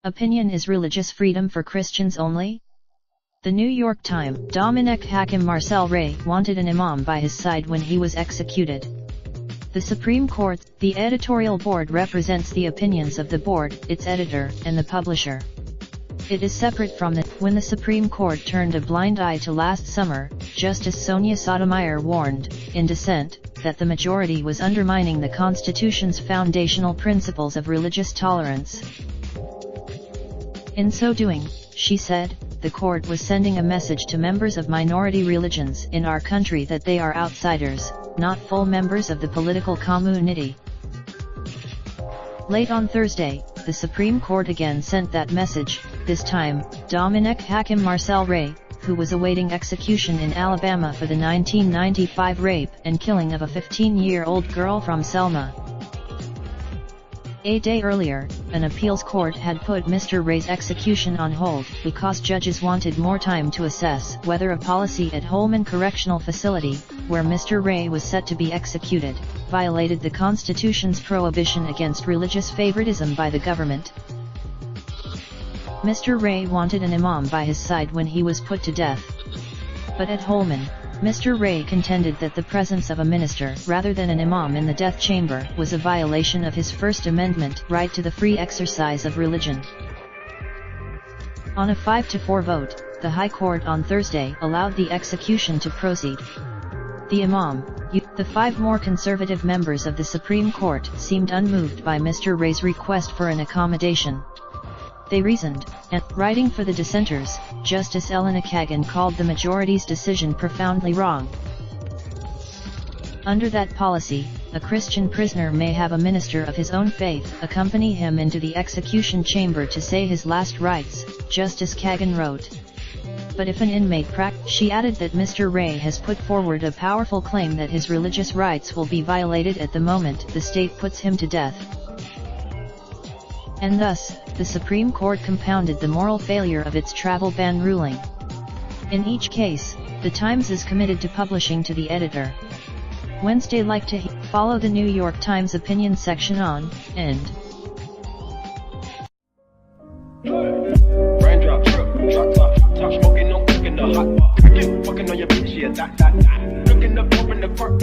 Opinion is religious freedom for Christians only? The New York Times. Dominic Hakim Marcel Ray wanted an imam by his side when he was executed. The Supreme Court, the editorial board represents the opinions of the board, its editor, and the publisher. It is separate from the. When the Supreme Court turned a blind eye to last summer, Justice Sonia Sotomayor warned, in dissent, that the majority was undermining the Constitution's foundational principles of religious tolerance. In so doing, she said, the court was sending a message to members of minority religions in our country that they are outsiders, not full members of the political community. Late on Thursday, the Supreme Court again sent that message, this time, Dominic Hakim Marcel Ray, who was awaiting execution in Alabama for the 1995 rape and killing of a 15-year-old girl from Selma. A day earlier, an appeals court had put Mr. Ray's execution on hold because judges wanted more time to assess whether a policy at Holman Correctional Facility, where Mr. Ray was set to be executed, violated the Constitution's prohibition against religious favoritism by the government. Mr. Ray wanted an imam by his side when he was put to death. But at Holman, Mr. Ray contended that the presence of a minister rather than an imam in the death chamber was a violation of his First Amendment right to the free exercise of religion. On a 5-4 vote, the High Court on Thursday allowed the execution to proceed. The imam, the 5 more conservative members of the Supreme Court seemed unmoved by Mr. Ray's request for an accommodation. They reasoned, and, writing for the dissenters, Justice Elena Kagan called the majority's decision profoundly wrong. Under that policy, a Christian prisoner may have a minister of his own faith accompany him into the execution chamber to say his last rites, Justice Kagan wrote. But if an inmate she added that Mr. Ray has put forward a powerful claim that his religious rights will be violated at the moment the state puts him to death. And thus, the Supreme Court compounded the moral failure of its travel ban ruling. In each case, the Times is committed to publishing to the editor. Wednesday. Like to follow the New York Times opinion section on, and. Raindrop, drop top, smoking, no cooking the hot pot. Fucking on your bitch, yeah, that. Looking up, open the park,